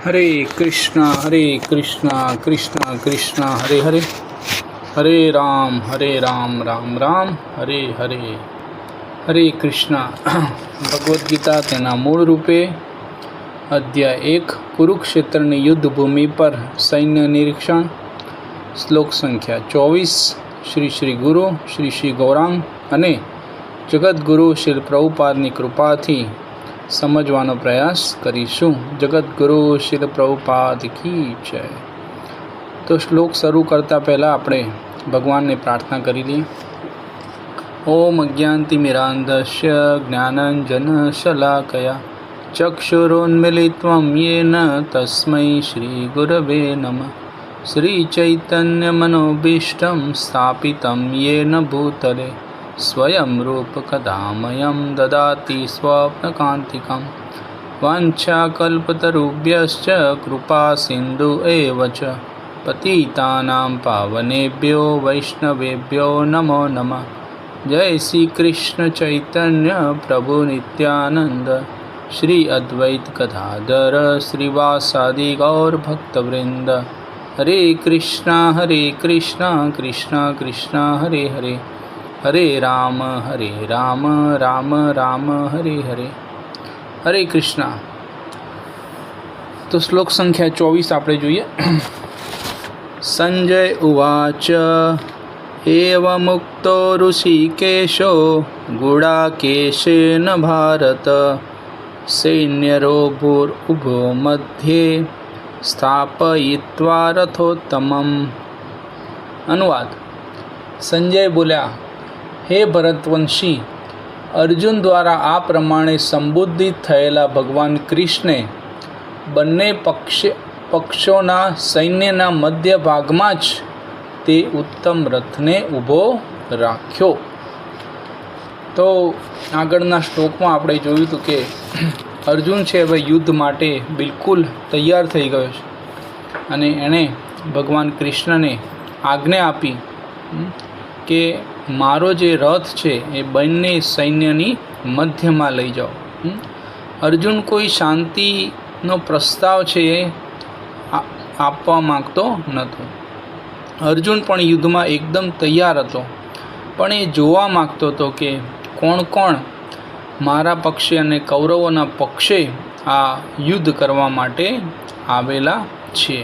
हरे कृष्णा कृष्णा कृष्णा हरे हरे, हरे राम राम राम हरे हरे. हरे कृष्णा. ભગવદ્ ગીતા તેના મૂળ રૂપે અધ્યાય 1 કુરુક્ષેત્રની યુદ્ધ ભૂમિ પર સૈન્ય નિરીક્ષણ. શ્લોક સંખ્યા 24. શ્રી ગુરુ શ્રી ગૌરાંગ અને જગતગુરુ શ્રી પ્રભુપાદની કૃપાથી સમજવાનો પ્રયાસ કરીશું. જગતગુરુ શ્રી પ્રભુપાદ કી જય. તો શ્લોક શરૂ કરતાં પહેલાં આપણે ભગવાનને પ્રાર્થના કરી લઈએ. ઓમ અજ્ઞાનતિમિરાંધસ્ય જ્ઞાનાંજનશલાકયા ચક્ષુરોન્મિલિત્વં યેન તસ્મૈ શ્રી ગુરવે નમઃ. શ્રી ચૈતન્યમનોભીષ્ટં સ્થાપિतं યેન ભૂતલે સ્વયં રૂપ કદામયં દદાતિ સ્વપ્નકાંતિકં. વાંછાકલ્પતરુભ્યશ્ચ કૃપા સિંધુ એવ ચ પતિતાનાં પાવનેભ્યો વૈષ્ણવેભ્યો નમો નમઃ. જય શ્રી કૃષ્ણ ચૈતન્ય પ્રભુ નિત્યાનંદ શ્રી અદ્વૈત ગદાધર શ્રીવાસાદિ ગૌર ભક્તવૃંદ. હરે કૃષ્ણ કૃષ્ણ કૃષ્ણ હરે હરે, હરે રામ રામ રામ હરે હરે. હરે કૃષ્ણ. તો શ્લોક સંખ્યા 24 આપણે જોઈએ. સંજય ઉવાચ એવ મુક્તો ઋષિકેશો ગુડાકેશેન ભારત સૈન્યરોભુર ઉભો મધ્યે સ્થાપયિત્વા રથોત્તમમ. અનુવાદ. સંજય બોલ્યા, હે ભરતવંશી, અર્જુન દ્વારા આ પ્રમાણે સંબોધિત થયેલા ભગવાન કૃષ્ણે બંને પક્ષોના સૈન્યના મધ્ય ભાગમાં જ તે ઉત્તમ રથને ઊભો રાખ્યો. તો આગળના શ્લોકમાં આપણે જોયું હતું કે અર્જુન છે હવે યુદ્ધ માટે બિલકુલ તૈયાર થઈ ગયો છે અને એણે ભગવાન કૃષ્ણને આજ્ઞા આપી કે મારો જે રથ છે એ બંને સૈન્યની મધ્યમાં લઈ જાઓ. અર્જુન કોઈ શાંતિનો પ્રસ્તાવ છે એ આપવા માગતો નહોતો. અર્જુન પણ યુદ્ધમાં એકદમ તૈયાર હતો, પણ એ જોવા માગતો હતો કે કોણ કોણ મારા પક્ષે અને કૌરવોના પક્ષે આ યુદ્ધ કરવા માટે આવેલા છે.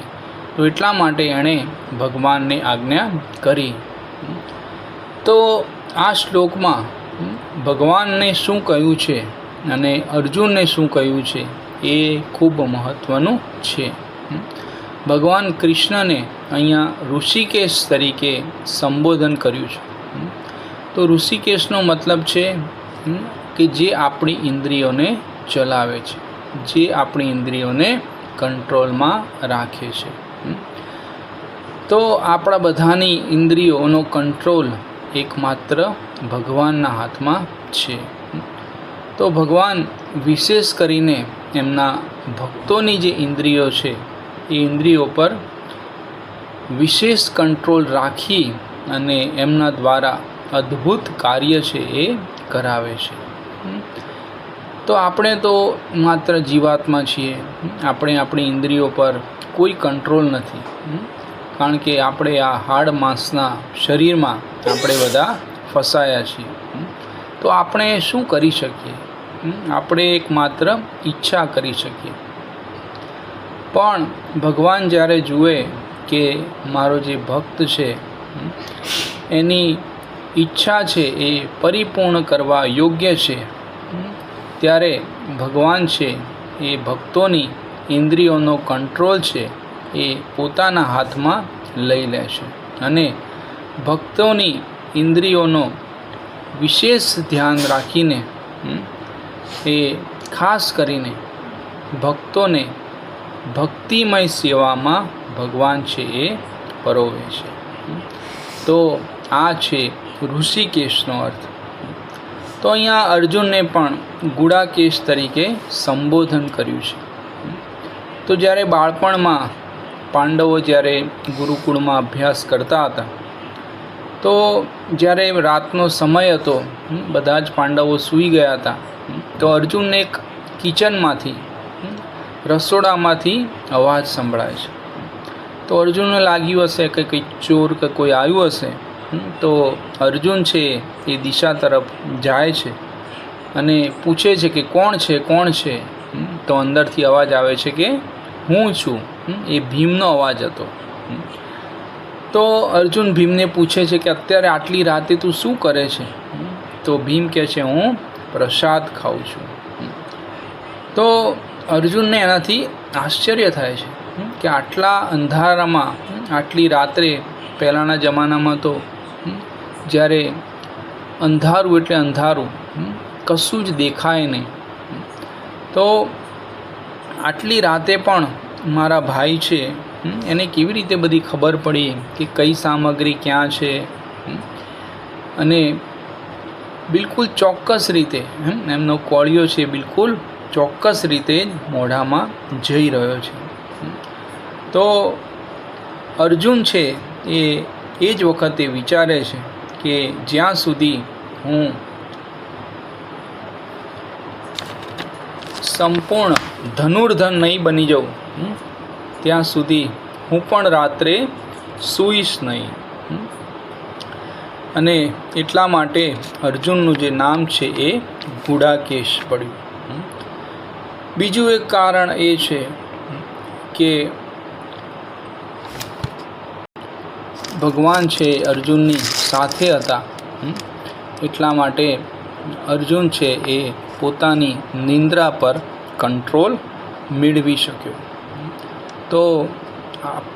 તો એટલા માટે એણે ભગવાનને આજ્ઞા કરી. તો આ શ્લોકમાં ભગવાનને શું કહ્યું છે અને અર્જુનને શું કહ્યું છે એ ખૂબ મહત્ત્વનું છે. ભગવાન કૃષ્ણને અહીંયા ઋષિકેશ તરીકે સંબોધન કર્યું છે. તો ઋષિકેશનો મતલબ છે કે જે આપણી ઇન્દ્રિયોને ચલાવે છે, જે આપણી ઇન્દ્રિયોને કંટ્રોલમાં રાખે છે. તો આપણા બધાની ઇન્દ્રિયોનો કંટ્રોલ એકમાત્ર ભગવાનના હાથમાં છે. તો ભગવાન વિશેષ કરીને એમના ભક્તોની જે ઇન્દ્રિયો છે એ ઇન્દ્રિયો પર વિશેષ કંટ્રોલ રાખી અને એમના દ્વારા અદ્ભુત કાર્ય છે એ કરાવે છે. તો આપણે તો માત્ર જીવાત્મા છીએ, આપણે આપણી ઇન્દ્રિયો પર કોઈ કંટ્રોલ નથી, કારણ કે આપણે આ હાડ માંસના શરીરમાં આપણે બધા ફસાયા છીએ. તો આપણે શું કરી શકીએ? આપણે એકમાત્ર ઈચ્છા કરી શકીએ. પણ ભગવાન જ્યારે જુએ કે મારો જે ભક્ત છે એની ઈચ્છા છે એ પરિપૂર્ણ કરવા યોગ્ય છે, ત્યારે ભગવાન છે એ ભક્તોની ઇન્દ્રિયોનો કંટ્રોલ છે એ પોતાના હાથમાં લઈ લે છે અને ભક્તોની ઇન્દ્રિયોનો વિશેષ ધ્યાન રાખીને એ ખાસ કરીને ભક્તોને ભક્તિમય સેવામાં ભગવાન છે એ પરોવે છે. તો આ છે ઋષિકેશનો અર્થ. તો અહીંયા અર્જુનને પણ ગુડાકેશ તરીકે સંબોધન કર્યું છે. તો જ્યારે બાળપણમાં પાંડવો જ્યારે ગુરુકુળમાં અભ્યાસ કરતા હતા, તો જ્યારે રાતનો સમય હતો, બધા જ પાંડવો સૂઈ ગયા હતા, તો અર્જુનને એક કિચનમાંથી રસોડામાંથી અવાજ સંભળાય છે. તો અર્જુનને લાગ્યું હશે કે કંઈક ચોર કે કોઈ આવ્યું હશે. તો અર્જુન છે એ દિશા તરફ જાય છે અને પૂછે છે કે કોણ છે કોણ છે. તો અંદરથી અવાજ આવે છે કે હું છું. એ ભીમનો અવાજ હતો. તો અર્જુન ભીમને પૂછે છે કે અત્યારે આટલી રાતે તું શું કરે છે. તો ભીમ કહે છે હું પ્રસાદ ખાઉં છું. તો અર્જુનને એનાથી આશ્ચર્ય થાય છે કે આટલા અંધારામાં આટલી રાત્રે, પહેલાંના જમાનામાં તો જ્યારે અંધારું એટલે અંધારું, કશું જ દેખાય નહીં. તો આટલી રાતે પણ મારા ભાઈ છે એને કેવી રીતે બધી ખબર પડી કે કઈ સામગ્રી ક્યાં છે, અને બિલકુલ ચોક્કસ રીતે એમનો કોળિયો છે બિલકુલ ચોક્કસ રીતે જ મોઢામાં જઈ રહ્યો છે. તો અર્જુન છે એ જ વખતે વિચારે છે કે જ્યાં સુધી હું સંપૂર્ણ ધનુર્ધર નહીં બની જાઉં ત્યાં સુધી હું પણ રાત્રે સૂઈશ નહીં. અને એટલા માટે અર્જુનનું જે નામ છે એ ગુડાકેશ પડ્યું. બીજું એક કારણ એ છે કે ભગવાન છે અર્જુનની સાથે હતા, એટલા માટે અર્જુન છે એ પોતાની નિંદ્રા પર કંટ્રોલ મેળવી શક્યો. તો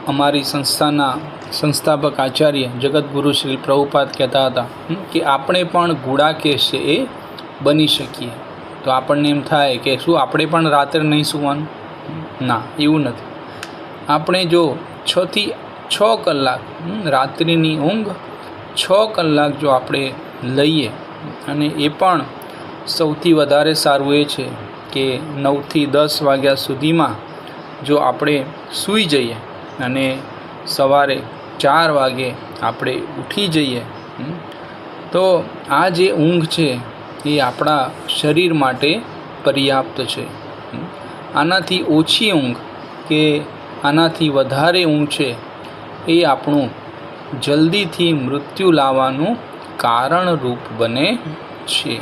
અમારી સંસ્થાના સંસ્થાપક આચાર્ય જગતગુરુ શ્રી પ્રભુપાદ કહેતા હતા કે આપણે પણ ગુડાકેશ છે એ બની શકીએ. તો આપણને એમ થાય કે શું આપણે પણ રાત્રે નહીં સૂવાનું? ના, એવું નથી. આપણે જો 6 થી 6 કલાક રાત્રિની ઊંઘ 6 કલાક જો આપણે લઈએ, અને એ પણ સૌથી વધારે સારું એ છે કે 9 થી 10 વાગ્યા સુધીમાં જો આપણે સૂઈ જઈએ અને સવારે 4 વાગે આપણે ઉઠી જઈએ, તો આ જે ઊંઘ છે એ આપણા શરીર માટે પર્યાપ્ત છે. આનાથી ઓછી ઊંઘ કે આનાથી વધારે ઊંઘ છે એ આપણું જલ્દીથી મૃત્યુ લાવવાનું કારણરૂપ બને છે.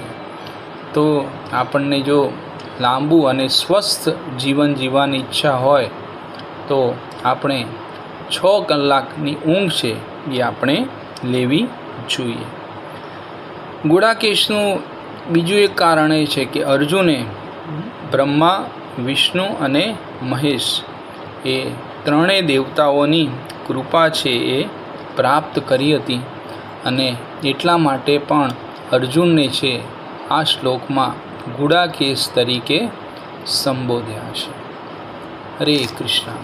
તો આપણને જો લાંબુ અને સ્વસ્થ જીવન જીવવાની ઈચ્છા હોય તો આપણે 6 કલાકની ઊંઘ છે એ આપણે લેવી જોઈએ. ગુડાકેશનું બીજું એક કારણ એ છે કે અર્જુને બ્રહ્મા, વિષ્ણુ અને મહેશ એ ત્રણેય દેવતાઓની કૃપા છે એ પ્રાપ્ત કરી હતી, અને એટલા માટે પણ અર્જુનને છે આ શ્લોકમાં ગુડાકેશ તરીકે સંબોધ્યા છે. હરે કૃષ્ણ.